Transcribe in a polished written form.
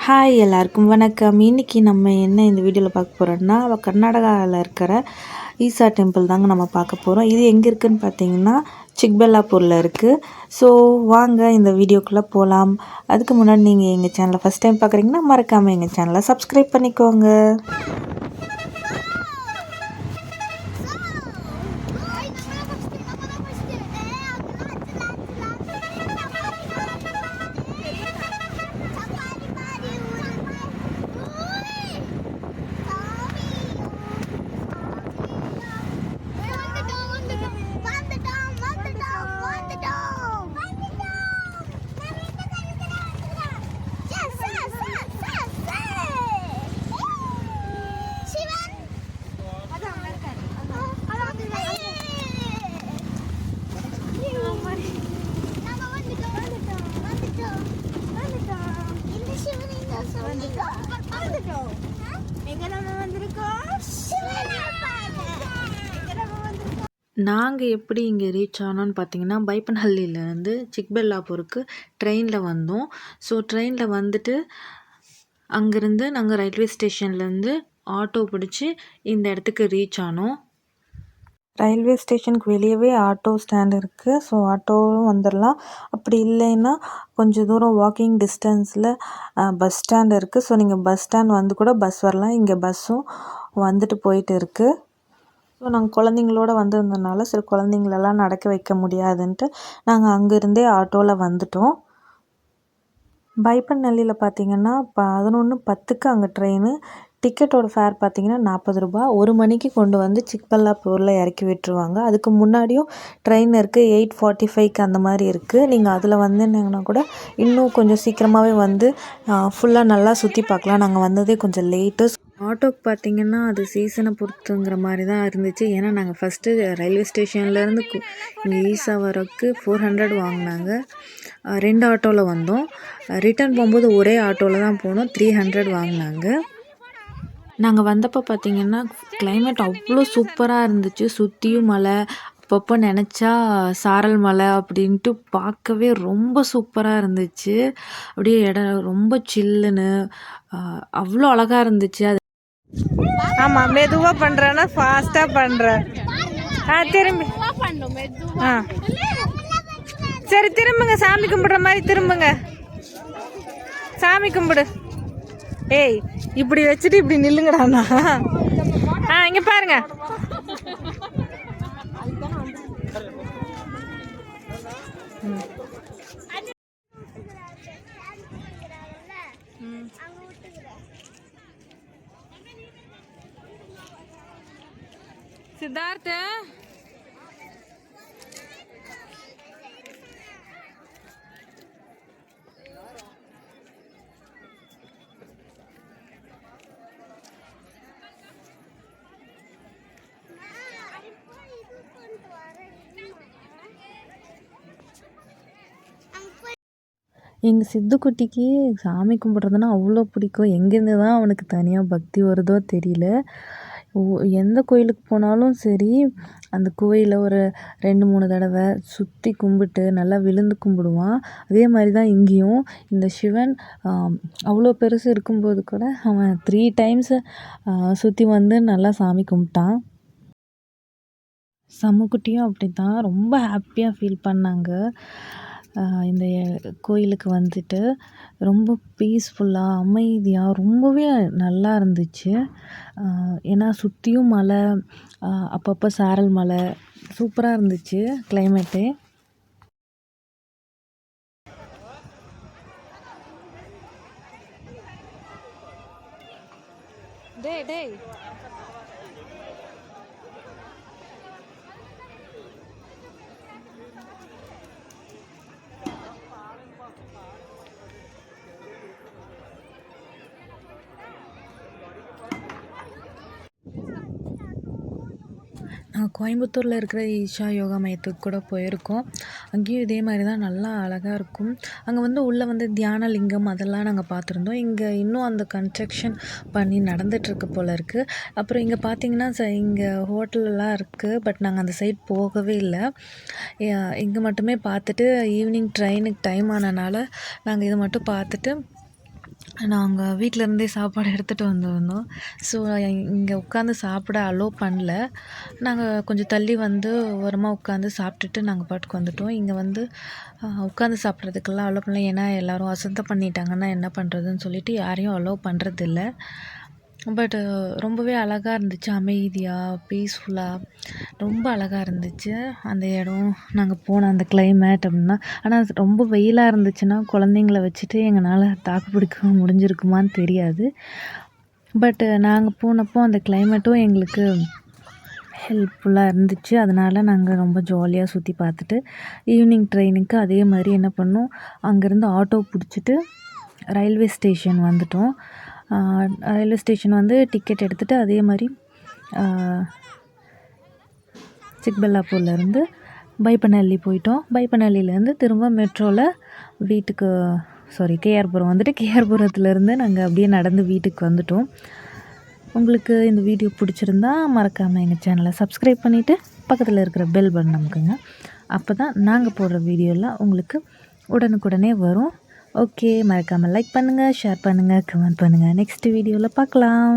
Hi எல்லாருக்கும் வணக்கம். இன்றைக்கி நம்ம என்ன இந்த வீடியோவில் பார்க்க போகிறோம்னா கர்நாடகாவில் இருக்கிற ஈசா டெம்பிள் தாங்க நம்ம பார்க்க போகிறோம். இது எங்கே இருக்குதுன்னு பார்த்தீங்கன்னா சிக்பெல்லாப்பூரில் இருக்குது. ஸோ வாங்க இந்த வீடியோக்குள்ளே போகலாம். அதுக்கு முன்னாடி நீங்கள் எங்கள் சேனலை ஃபஸ்ட் டைம் பார்க்குறீங்கன்னா மறக்காமல் எங்கள் சேனலை சப்ஸ்கிரைப் பண்ணிக்கோங்க. நாங்கள் எப்படி இங்கே ரீச் ஆனோன்னு பார்த்தீங்கன்னா பைப்பன்ஹள்ளியிலேருந்து சிக்பெல்லாப்பூருக்கு ட்ரெயினில் வந்தோம். ஸோ ட்ரெயினில் வந்துட்டு அங்கேருந்து நாங்கள் ரயில்வே ஸ்டேஷன்லேருந்து ஆட்டோ பிடிச்சி இந்த இடத்துக்கு ரீச் ஆனோம். ரயில்வே ஸ்டேஷனுக்கு வெளியவே ஆட்டோ ஸ்டாண்ட் இருக்குது. ஸோ ஆட்டோவும் வந்துடலாம். அப்படி இல்லைன்னா கொஞ்சம் தூரம் வாக்கிங் டிஸ்டன்ஸில் பஸ் ஸ்டாண்ட் இருக்குது. ஸோ நீங்கள் பஸ் ஸ்டாண்ட் வந்து கூட பஸ் வரலாம். இங்கே பஸ்ஸும் வந்துட்டு போயிட்டு இருக்குது. ஸோ நாங்கள் குழந்தைங்களோட வந்திருந்தனால சரி குழந்தைங்களெல்லாம் நடக்க வைக்க முடியாதுன்ட்டு நாங்கள் அங்கேருந்தே ஆட்டோவில் வந்துட்டோம். பைப்பன்ஹள்ளியில் பார்த்தீங்கன்னா 11:10க்கு அங்கே ட்ரெயின். டிக்கெட்டோட ஃபேர் பார்த்தீங்கன்னா 40 ரூபா. 1 மணிக்கு கொண்டு வந்து சிக்பெல்லாப்பூரில் இறக்கி விட்டுருவாங்க. அதுக்கு முன்னாடியும் ட்ரெயின் இருக்குது. 8:45க்கு அந்த மாதிரி இருக்குது. நீங்கள் அதில் வந்தீங்கன்னா கூட இன்னும் கொஞ்சம் சீக்கிரமாகவே வந்து ஃபுல்லாக நல்லா சுற்றி பார்க்கலாம். நாங்கள் வந்ததே கொஞ்சம் லேட்டு. ஆட்டோக்கு பார்த்தீங்கன்னா அது சீசனை பொறுத்துங்கிற மாதிரி தான் இருந்துச்சு. ஏன்னா நாங்கள் ஃபஸ்ட்டு ரயில்வே ஸ்டேஷன்லேருந்து இங்கே ஈசா வரக்கு 400 வாங்கினாங்க. 2 ஆட்டோவில் வந்தோம். ரிட்டர்ன் போகும்போது ஒரே ஆட்டோவில் தான் போனோம். 300 வாங்கினாங்க. நாங்கள் வந்தப்போ பார்த்தீங்கன்னா கிளைமேட் அவ்வளோ சூப்பராக இருந்துச்சு. சுற்றியும் மலை, அப்பப்போ நினச்சா சாரல் மலை அப்படின்ட்டு பார்க்கவே ரொம்ப சூப்பராக இருந்துச்சு. அப்படியே இடம் ரொம்ப சில்லுன்னு அவ்வளோ அழகாக இருந்துச்சு. அது ஆமாம் மெதுவாக பண்ணுறேன்னா ஃபாஸ்ட்டாக பண்ணுறேன். திரும்பி சரி திரும்புங்க. சாமி கும்பிட்ற மாதிரி திரும்புங்க. சாமி கும்பிடு. ஏய் இப்படி வச்சுட்டு இப்படி நில்லுங்கடாண்ணா. இங்கே பாருங்க. சித்தார்த்த எங்கள் சித்துக்குட்டிக்கு சாமி கும்பிட்றதுன்னா அவ்வளோ பிடிக்கும். எங்கேருந்து தான் அவனுக்கு தனியாக பக்தி வருதோ தெரியல. எந்த கோயிலுக்கு போனாலும் சரி அந்த கோயிலை ஒரு 2-3 தடவை சுற்றி கும்பிட்டு நல்லா விழுந்து கும்பிடுவான். அதே மாதிரி தான் இங்கேயும் இந்த சிவன் அவ்வளோ பெருசு இருக்கும்போது கூட அவன் 3 டைம்ஸு சுற்றி வந்து நல்லா சாமி கும்பிட்டான். சம்முக்குட்டியும் அப்படி தான் ரொம்ப ஹாப்பியாக ஃபீல் பண்ணாங்க. இந்த கோயிலுக்கு வந்துட்டு ரொம்ப பீஸ்ஃபுல்லாக அமைதியாக ரொம்பவே நல்லா இருந்துச்சு. ஏன்னா சுற்றியும் மலை, அப்பப்போ சாரல் மலை, சூப்பராக இருந்துச்சு கிளைமேட்டு. டேய் கோயம்புத்தூரில் இருக்கிற ஈஷா யோகா மையத்துக்கு கூட போயிருக்கோம். அங்கேயும் இதே மாதிரி தான் நல்லா அழகாக இருக்கும். அங்கே வந்து உள்ளே வந்து தியான லிங்கம் அதெல்லாம் நாங்கள் பார்த்துருந்தோம். இங்கே இன்னும் அந்த கன்ஸ்ட்ரக்ஷன் பண்ணி நடந்துகிட்ருக்கு போல் இருக்குது. அப்புறம் இங்கே பார்த்தீங்கன்னா இங்கே ஹோட்டலெல்லாம் இருக்குது. பட் நாங்கள் அந்த சைட் போகவே இல்லை. இங்கே மட்டுமே பார்த்துட்டு ஈவினிங் ட்ரெயினுக்கு டைம் ஆனனால நாங்கள் இதை மட்டும் பார்த்துட்டு நாங்கள் வீட்டிலேருந்தே சாப்பாடு எடுத்துகிட்டு வந்திருந்தோம். ஸோ இங்கே உட்காந்து சாப்பிட அலோவ் பண்ணல. நாங்கள் கொஞ்சம் தள்ளி வந்து ஓரமாக உட்காந்து சாப்பிட்டுட்டு நாங்கள் பாட்டுக்கு வந்துட்டோம். இங்கே வந்து உட்காந்து சாப்பிட்றதுக்கெல்லாம் அலோவ் பண்ணல. ஏன்னா எல்லோரும் அசுத்தம் பண்ணிட்டாங்கன்னா என்ன பண்ணுறதுன்னு சொல்லிட்டு யாரையும் அலோவ் பண்ணுறதில்ல. பட்டு ரொம்பவே அழகாக இருந்துச்சு. அமைதியாக, பீஸ்ஃபுல்லாக ரொம்ப அழகாக இருந்துச்சு அந்த இடம். நாங்கள் போன அந்த கிளைமேட் அப்படின்னா, ஆனால் ரொம்ப வெயிலாக இருந்துச்சுன்னா குழந்தைங்கள வச்சுட்டு எங்களால் தாக்கு பிடிக்க முடிஞ்சிருக்குமான்னு தெரியாது. பட்டு நாங்கள் போனப்போ அந்த கிளைமேட்டும் எங்களுக்கு ஹெல்ப்ஃபுல்லாக இருந்துச்சு. அதனால் நாங்கள் ரொம்ப ஜாலியாக சுற்றி பார்த்துட்டு ஈவினிங் ட்ரெயினுக்கு அதே மாதிரி என்ன பண்ணோம், அங்கேருந்து ஆட்டோ பிடிச்சிட்டு ரயில்வே ஸ்டேஷன் வந்துட்டோம். ரயில்வே ஸ்டேஷன் வந்து டிக்கெட் எடுத்துகிட்டு அதே மாதிரி சிக்பல்லாப்பூர்லேருந்து பைப்பனஹள்ளி போயிட்டோம். பைப்பனஹள்ளியிலேருந்து திரும்ப மெட்ரோவில் வீட்டுக்கு கேஆர்புரம் வந்துட்டு கேஆர்புரத்துலேருந்து நாங்கள் அப்படியே நடந்து வீட்டுக்கு வந்துட்டோம். உங்களுக்கு இந்த வீடியோ பிடிச்சிருந்தா மறக்காமல் எங்கள் சேனலை சப்ஸ்கிரைப் பண்ணிவிட்டு பக்கத்தில் இருக்கிற பெல் பட்டன் அமுக்குங்க. அப்போ தான் நாங்கள் போடுற வீடியோலாம் உங்களுக்கு உடனுக்குடனே வரும். ஓகே, மறக்காமல் லைக் பண்ணுங்கள், ஷேர் பண்ணுங்கள், கமெண்ட் பண்ணுங்கள். நெக்ஸ்ட் வீடியோவில் பார்க்கலாம்.